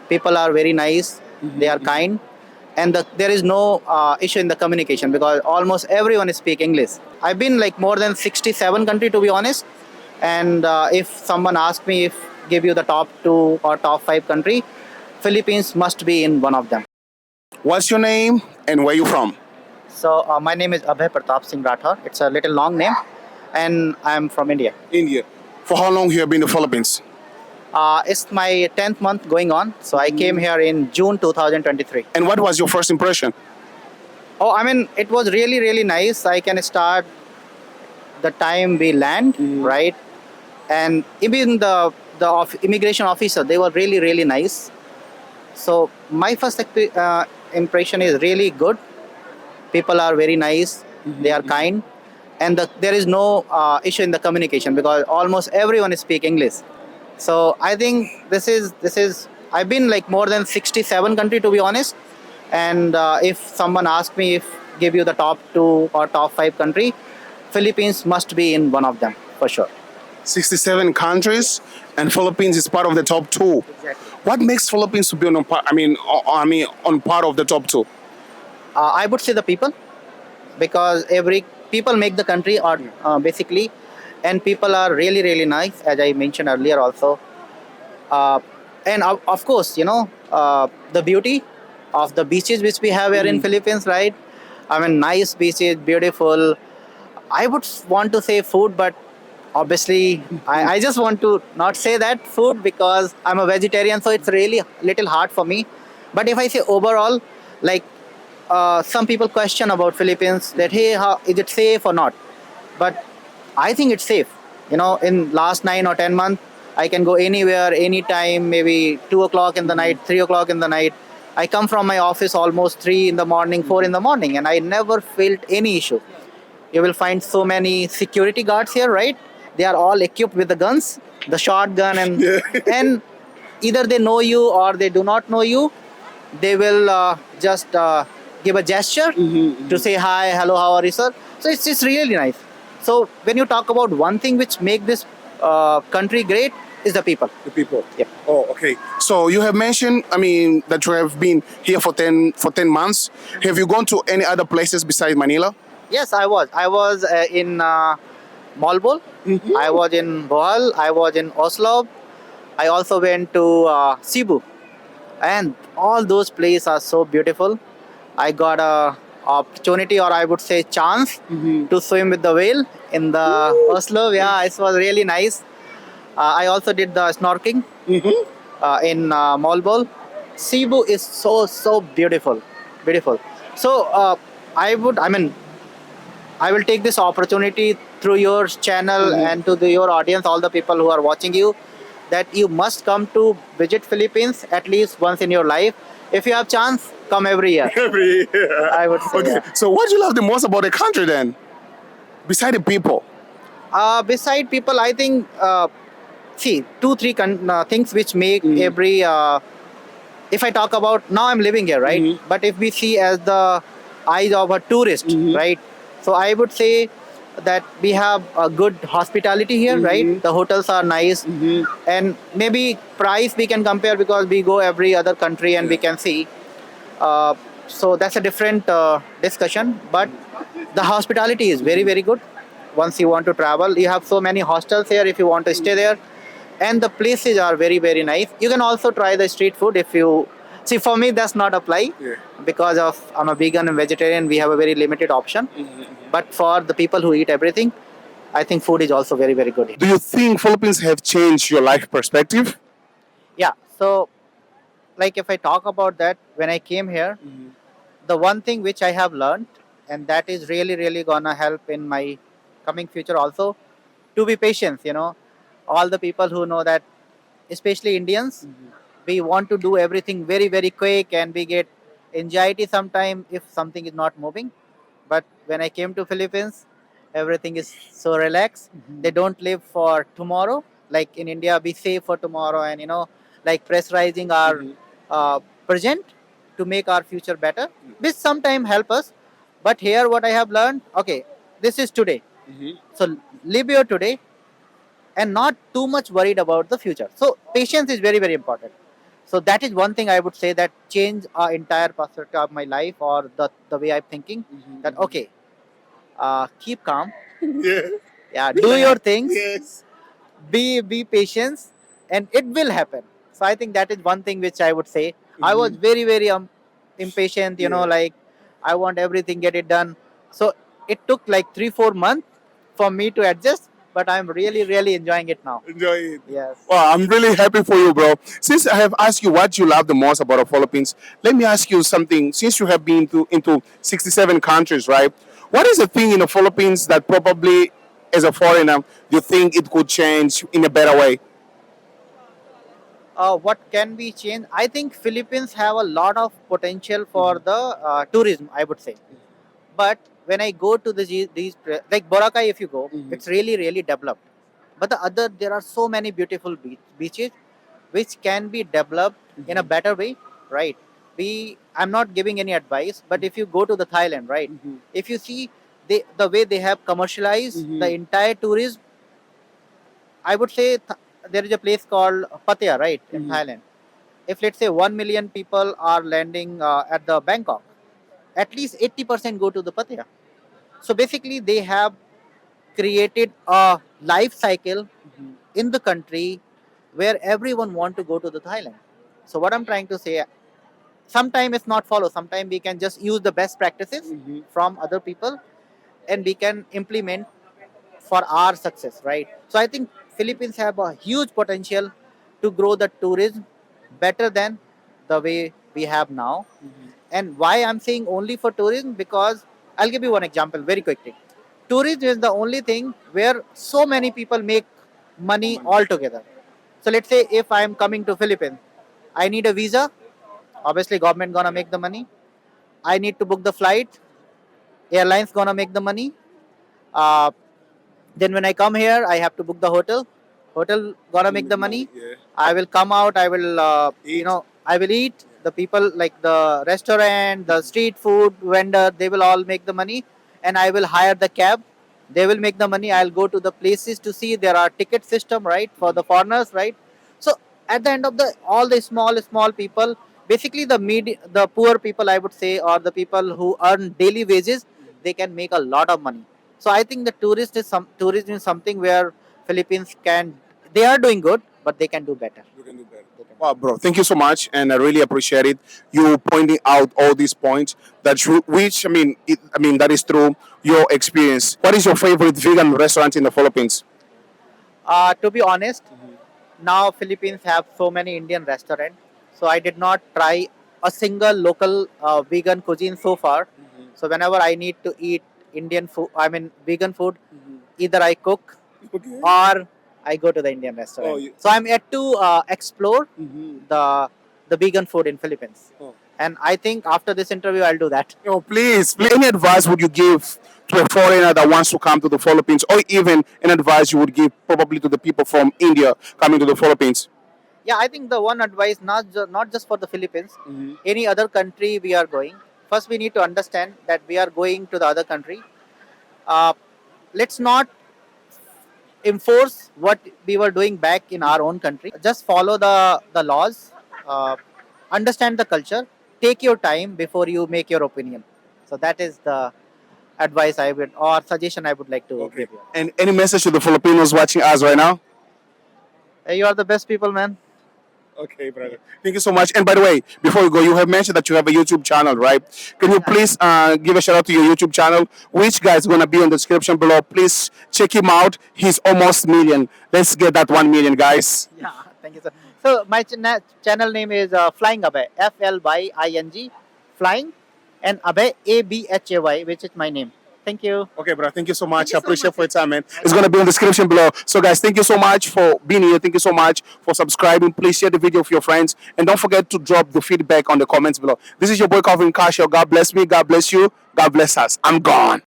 People are very nice. They are kind, and there is no issue in the communication because almost everyone speak English. I've been like more than 67 country to be honest, and if someone asks me if give you the top 2 or top 5 country, Philippines must be in one of them. What's your name and where you from? So my name is Abhay Pratap Singh Rathore. It's a little long name, and I'm from India. India. For how long you have been in the Philippines? It's my 10th month going on. So I came here in June 2023. And what was your first impression? Oh, I mean, it was really, really nice. I can start the time we land, right? And even the immigration officer, they were really, really nice. So my first impression is really good. People are very nice. They are kind, and there is no issue in the communication because almost everyone speak English. So I think this is. I've been like more than 67 country to be honest, and if someone asks me if give you the top 2 or top 5 country, Philippines must be in one of them for sure. 67 countries, and Philippines is part of the top 2. Exactly. What makes Philippines to be on part? On part of the top 2. I would say the people, because every people make the country or basically, and people are really really nice as I mentioned earlier also, uh, and of course the beauty of the beaches which we have here in Philippines, right? I mean, nice beaches, beautiful. I would want to say food, but obviously I just want to not say that food because I'm a vegetarian, so it's really little hard for me. But if I say overall, like some people question about Philippines that hey, how is it safe or not? But I think it's safe. In last 9 or 10 months, I can go anywhere, anytime, maybe 2 o'clock in the night, 3 o'clock in the night. I come from my office almost 3 in the morning, 4 in the morning, and I never felt any issue. You will find so many security guards here, right? They are all equipped with the guns, the shotgun, and Yeah. and either they know you or they do not know you. They will just give a gesture to say hi, hello, how are you, sir? So it's really nice. So when you talk about one thing which make this country great is the people. The people. Yep. Oh, okay. So you have mentioned, that you have been here for 10 months. Have you gone to any other places besides Manila? Yes, I was. I was in Malbol. I was in Bohol. I was in Oslo. I also went to Cebu, and all those places are so beautiful. I got a opportunity, or I would say chance, to swim with the whale in the Oslo. Yeah, it was really nice. I also did the snorkeling in Malbol. Cebu is so beautiful, beautiful. So I mean, I will take this opportunity through your channel and to your audience, all the people who are watching you, that you must come to visit Philippines at least once in your life. If you have chance, come every year. Every year. I would say. Okay. Yeah. So what do you love the most about the country then? Beside the people. Beside people, I think see 2 3 things which make every. If I talk about now, I'm living here, right? But if we see as the eyes of a tourist, right? So I would say that we have a good hospitality here, right? The hotels are nice, and maybe price we can compare because we go every other country and we can see. Uh, so that's a different discussion. But the hospitality is very very good. Once you want to travel, you have so many hostels here if you want to stay there, and the places are very very nice. You can also try the street food if you see. For me, that's not apply because of I'm a vegan and vegetarian. We have a very limited option. But for the people who eat everything, I think food is also very very good. Do you think Philippines have changed your life perspective? Yeah. So like if I talk about that, when I came here, the one thing which I have learned, and that is really really gonna help in my coming future also, to be patient. All the people who know that, especially Indians, we want to do everything very very quick, and we get anxiety sometime if something is not moving. But when I came to Philippines, everything is so relaxed. They don't live for tomorrow. Like in India, we save for tomorrow, and like pressurizing our present to make our future better. This sometimes help us. But here, what I have learned, okay, this is today. So live your today and not too much worried about the future. So patience is very very important. So that is one thing I would say that changed our entire perspective of my life, or the way I'm thinking. That okay, keep calm, Yeah. yeah, do your things, Yes. be patient, and it will happen. So I think that is one thing which I would say. I was very impatient, you know, Yeah. like I want everything get it done. So it took like 3-4 months for me to adjust, but I'm really enjoying it now. Enjoy it. Yes. Well, I'm really happy for you, bro. Since I have asked you what you love the most about the Philippines, let me ask you something. Since you have been into 67 countries, right? What is the thing in the Philippines that probably, as a foreigner, you think it could change in a better way? What can be changed? I think Philippines have a lot of potential for the tourism, I would say. But when I go to like Boracay, if you go, it's really developed. But there are so many beautiful beaches which can be developed in a better way, right? I'm not giving any advice, but if you go to the Thailand, right, if you see the way they have commercialized the entire tourism, I would say there is a place called Pattaya, right, in Thailand. If let's say 1 million people are landing at the Bangkok, at least 80% go to the Pattaya. So basically, they have created a life cycle in the country where everyone want to go to the Thailand. So what I'm trying to say, sometimes it's not follow. Sometimes we can just use the best practices from other people, and we can implement for our success, right? So I think Philippines have a huge potential to grow the tourism better than the way we have now. And why I'm saying only for tourism? Because I'll give you one example very quickly. Tourism is the only thing where so many people make money altogether. So let's say if I'm coming to Philippines, I need a visa. Obviously, government gonna make the money. I need to book the flight. Airlines gonna make the money. Uh, then when I come here, I have to book the hotel. Hotel gonna make the money. Yeah. I will come out. I will, Eat. I will eat. The people like the restaurant, the street food vendor, they will all make the money, and I will hire the cab. They will make the money. I'll go to the places to see. There are ticket system, right, for the foreigners, right. So at the end of the all the small people, basically the poor people, I would say, or the people who earn daily wages, they can make a lot of money. So I think the tourism is something where Philippines can, they are doing good, but they can do better. Wow, bro, thank you so much, and I really appreciate it. You pointing out all these points which I mean that is through your experience. What is your favorite vegan restaurant in the Philippines? To be honest, now Philippines have so many Indian restaurants, so I did not try a single local vegan cuisine so far. So whenever I need to eat Indian food, I mean vegan food, either I cook Okay. or I go to the Indian restaurant. Oh, you- So I'm yet to explore the vegan food in Philippines, Oh. and I think after this interview I'll do that. No, please. Any advice would you give to a foreigner that wants to come to the Philippines, or even an advice you would give probably to the people from India coming to the Philippines? Yeah, I think the one advice, not just for the Philippines, any other country we are going. First, we need to understand that we are going to the other country. Uh, let's not enforce what we were doing back in our own country. Just follow the laws, uh, understand the culture, take your time before you make your opinion. So that is the advice I would, or suggestion I would like to give you. And any message to the Filipinos watching us right now? Hey, you are the best people, man. Okay, brother. Thank you so much. And by the way, before we go, you have mentioned that you have a YouTube channel, right? Can you please give a shout out to your YouTube channel, which guy is going to be in the description below. Please check him out. He's almost million. Let's get that 1 million, guys. Yeah, thank you, sir. So my channel name is Flying Abhay, FLYING, Flying, and Abhay, ABHAY, which is my name. Thank you. Okay, bro. Thank you so much. Thank you I so appreciate much. for your time, man. It's gonna be in the description below. So, guys, thank you so much for being here. Thank you so much for subscribing. Please share the video with your friends, and don't forget to drop the feedback on the comments below. This is your boy Calvin Casio. God bless me. God bless you. God bless us. I'm gone.